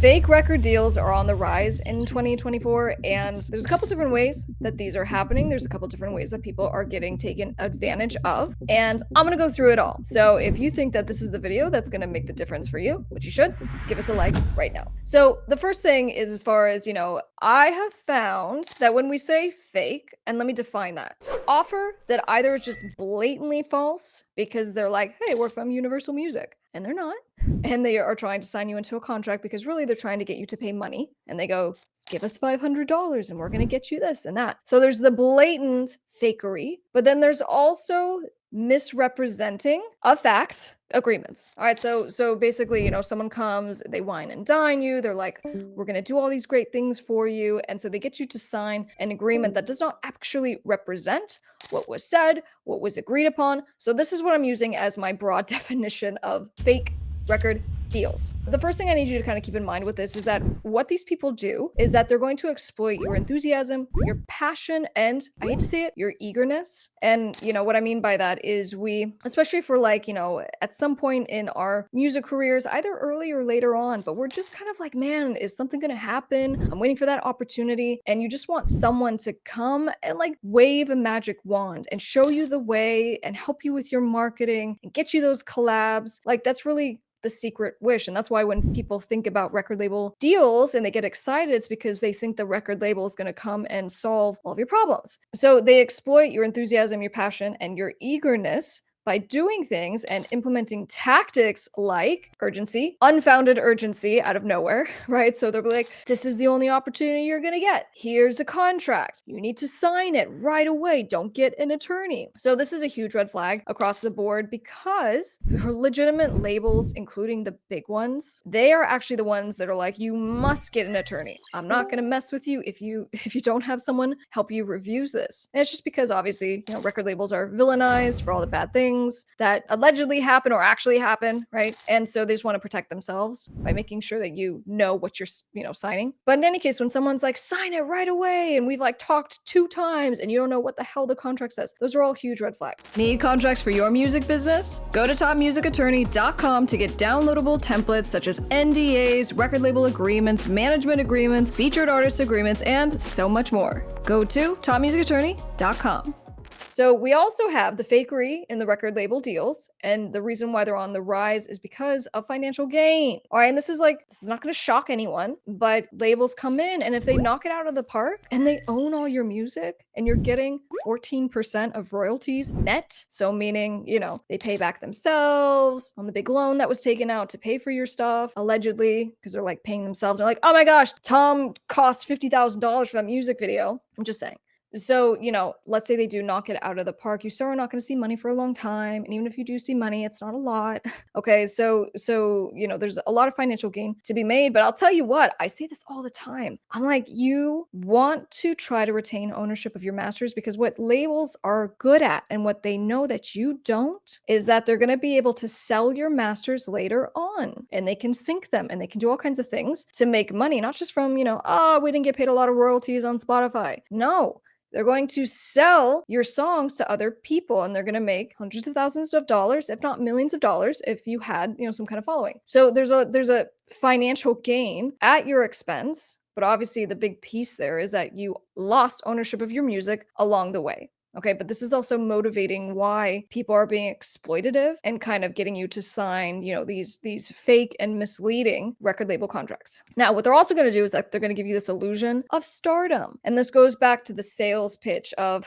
Fake record deals are on the rise in 2024, and there's a couple different ways that these are happening. There's a couple different ways that people are getting taken advantage of, and I'm gonna go through it all. So if you think that this is the video that's gonna make the difference for you, which you should, give us a like right now. So the first thing is, as far as, I have found that when we say fake, and let me define that, offer that either is just blatantly false because they're like, hey, we're from Universal Music, and they're not. And they are trying to sign you into a contract because really they're trying to get you to pay money. And they go, give us $500 and we're going to get you this and that. So there's the blatant fakery, but then there's also misrepresenting of facts agreements. All right, so basically, someone comes, they wine and dine you, they're like, we're going to do all these great things for you, and so they get you to sign an agreement that does not actually represent what was said, what was agreed upon. So this is what I'm using as my broad definition of fake record deals. The first thing I need you to kind of keep in mind with this is that what these people do is that they're going to exploit your enthusiasm, your passion, and I hate to say it, your eagerness. And what I mean by that is we, especially for at some point in our music careers, either early or later on, but we're just kind of like, man, is something going to happen? I'm waiting for that opportunity. And you just want someone to come and wave a magic wand and show you the way and help you with your marketing and get you those collabs. That's really the secret wish. And that's why when people think about record label deals and they get excited, it's because they think the record label is going to come and solve all of your problems. So they exploit your enthusiasm, your passion, and your eagerness by doing things and implementing tactics like urgency, unfounded urgency out of nowhere, right? So they'll be like, this is the only opportunity you're gonna get. Here's a contract. You need to sign it right away. Don't get an attorney. So this is a huge red flag across the board because the legitimate labels, including the big ones, they are actually the ones that are like, you must get an attorney. I'm not gonna mess with you if you don't have someone help you review this. And it's just because obviously, record labels are villainized for all the bad things that allegedly happen or actually happen, right? And so they just want to protect themselves by making sure that you know what you're, signing. But in any case, when someone's like, sign it right away, and we've talked 2 times and you don't know what the hell the contract says, those are all huge red flags. Need contracts for your music business? Go to topmusicattorney.com to get downloadable templates such as NDAs, record label agreements, management agreements, featured artist agreements, and so much more. Go to topmusicattorney.com. So we also have the fakery in the record label deals, and the reason why they're on the rise is because of financial gain. All right, and this is not going to shock anyone, but labels come in, and if they knock it out of the park and they own all your music and you're getting 14% of royalties net, so meaning, they pay back themselves on the big loan that was taken out to pay for your stuff, allegedly, because they're paying themselves. They're like, oh my gosh, Tom cost $50,000 for that music video. I'm just saying. So, let's say they do knock it out of the park. You still are not going to see money for a long time. And even if you do see money, it's not a lot. Okay, so there's a lot of financial gain to be made. But I'll tell you what, I say this all the time. I'm like, you want to try to retain ownership of your masters because what labels are good at and what they know that you don't is that they're going to be able to sell your masters later on. And they can sync them and they can do all kinds of things to make money, not just from, we didn't get paid a lot of royalties on Spotify. No. They're going to sell your songs to other people and they're going to make hundreds of thousands of dollars, if not millions of dollars, if you had, some kind of following. So there's a financial gain at your expense, but obviously the big piece there is that you lost ownership of your music along the way. Okay, but this is also motivating why people are being exploitative and kind of getting you to sign, these fake and misleading record label contracts. Now, what they're also going to do is they're going to give you this illusion of stardom. And this goes back to the sales pitch of,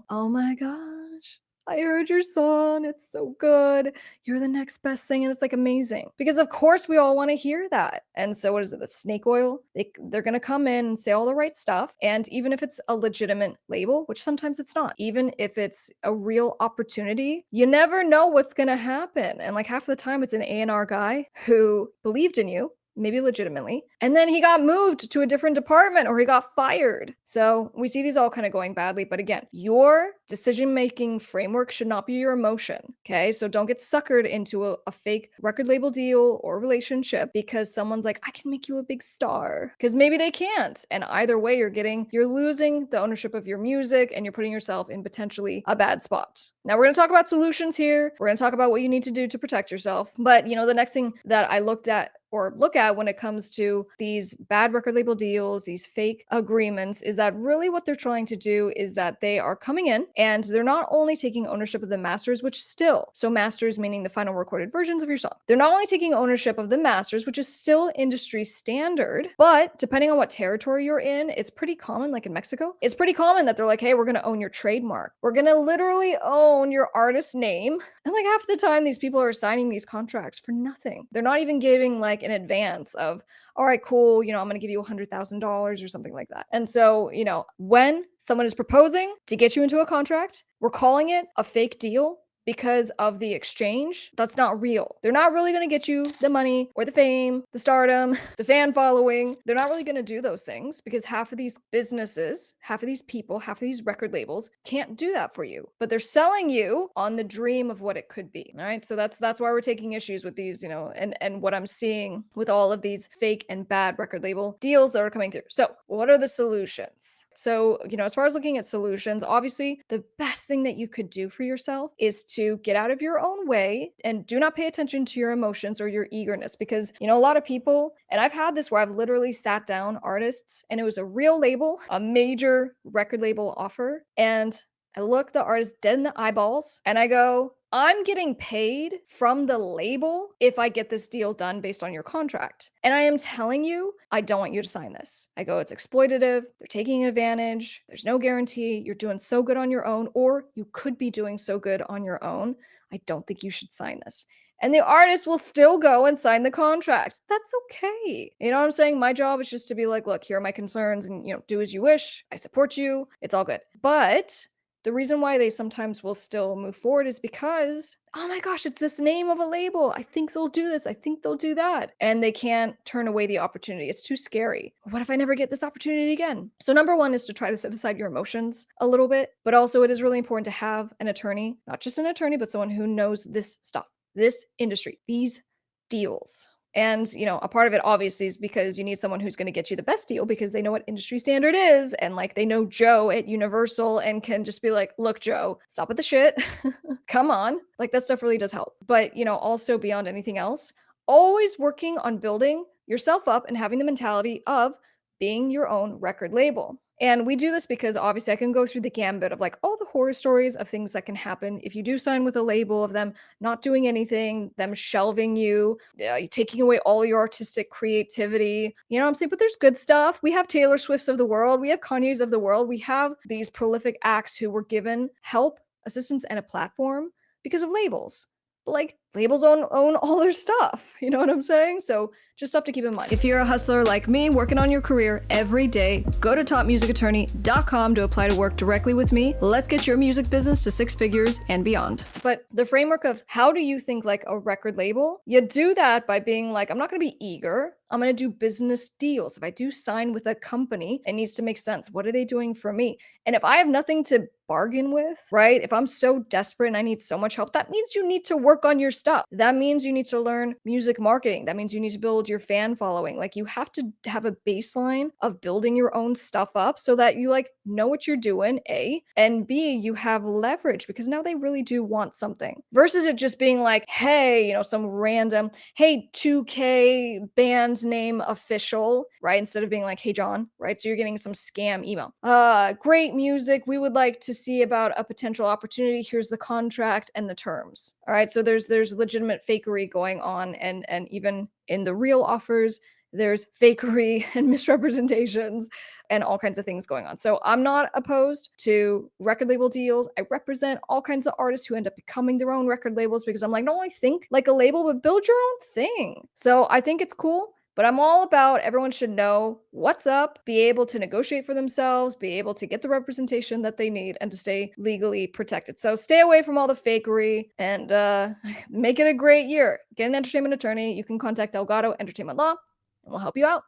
oh my gosh, I heard your song. It's so good. You're the next best thing. And it's amazing. Because of course we all want to hear that. And so what is it? The snake oil? They're going to come in and say all the right stuff. And even if it's a legitimate label, which sometimes it's not, even if it's a real opportunity, you never know what's going to happen. And half the time it's an A&R guy who believed in you, maybe legitimately, and then he got moved to a different department or he got fired. So we see these all kind of going badly. But again, your decision-making framework should not be your emotion, okay? So don't get suckered into a fake record label deal or relationship because someone's like, I can make you a big star, because maybe they can't. And either way, you're losing the ownership of your music and you're putting yourself in potentially a bad spot. Now we're going to talk about solutions here. We're going to talk about what you need to do to protect yourself. But the next thing that I looked at or look at when it comes to these bad record label deals, these fake agreements, is that really what they're trying to do is that they are coming in and they're not only taking ownership of the masters, which still, so masters meaning the final recorded versions of your song. They're not only taking ownership of the masters, which is still industry standard, but depending on what territory you're in, it's pretty common, like in Mexico, it's pretty common that they're like, hey, we're going to own your trademark. We're going to literally own your artist name. And like half the time, these people are signing these contracts for nothing. They're not even giving like an advance of, all right, cool, I'm going to give you $100,000 or something like that. And so, when someone is proposing to get you into a contract, we're calling it a fake deal because of the exchange. That's not real. They're not really going to get you the money or the fame, the stardom, the fan following. They're not really going to do those things because half of these businesses, half of these people, half of these record labels can't do that for you. But they're selling you on the dream of what it could be. All right. So that's why we're taking issues with these, and what I'm seeing with all of these fake and bad record label deals that are coming through. So what are the solutions? So, as far as looking at solutions, obviously the best thing that you could do for yourself is to get out of your own way and do not pay attention to your emotions or your eagerness, because, a lot of people, and I've had this where I've literally sat down artists and it was a real label, a major record label offer, and I look the artist dead in the eyeballs and I go, I'm getting paid from the label if I get this deal done based on your contract. And I am telling you, I don't want you to sign this. I go, it's exploitative. They're taking advantage. There's no guarantee. You're doing so good on your own, or you could be doing so good on your own. I don't think you should sign this. And the artist will still go and sign the contract. That's okay. You know what I'm saying? My job is just to be like, look, here are my concerns and, do as you wish. I support you. It's all good. But the reason why they sometimes will still move forward is because, oh my gosh, it's this name of a label. I think they'll do this. I think they'll do that. And they can't turn away the opportunity. It's too scary. What if I never get this opportunity again? So number one is to try to set aside your emotions a little bit, but also it is really important to have an attorney, not just an attorney, but someone who knows this stuff, this industry, these deals. And, a part of it obviously is because you need someone who's going to get you the best deal because they know what industry standard is. And like they know Joe at Universal and can just be like, look, Joe, stop with the shit. Come on. Like that stuff really does help. But, also beyond anything else, always working on building yourself up and having the mentality of being your own record label. And we do this because obviously I can go through the gambit of like all the horror stories of things that can happen if you do sign with a label, of them not doing anything, them shelving you, taking away all your artistic creativity. You know what I'm saying? But there's good stuff. We have Taylor Swifts of the world. We have Kanye's of the world. We have these prolific acts who were given help, assistance, and a platform because of labels. But like labels own all their stuff. You know what I'm saying? So just stuff to keep in mind. If you're a hustler like me, working on your career every day, go to topmusicattorney.com to apply to work directly with me. Let's get your music business to 6 figures and beyond. But the framework of how do you think like a record label? You do that by being like, I'm not going to be eager. I'm going to do business deals. If I do sign with a company, it needs to make sense. What are they doing for me? And if I have nothing to bargain with, right? If I'm so desperate and I need so much help, that means you need to work on your stuff. That means you need to learn music marketing. That means you need to build your fan following. Like you have to have a baseline of building your own stuff up so that you like know what you're doing, A, and B, you have leverage because now they really do want something versus it just being like, hey, some random, hey, 2K band name official, right? Instead of being like, hey, John, right? So you're getting some scam email. Great music. We would like to see about a potential opportunity. Here's the contract and the terms. All right. So there's legitimate fakery going on, and even in the real offers, there's fakery and misrepresentations and all kinds of things going on. So I'm not opposed to record label deals. I represent all kinds of artists who end up becoming their own record labels because I'm like, don't only think like a label, but build your own thing. So I think it's cool. But I'm all about everyone should know what's up, be able to negotiate for themselves, be able to get the representation that they need, and to stay legally protected. So stay away from all the fakery and make it a great year. Get an entertainment attorney. You can contact Delgado Entertainment Law, and we'll help you out.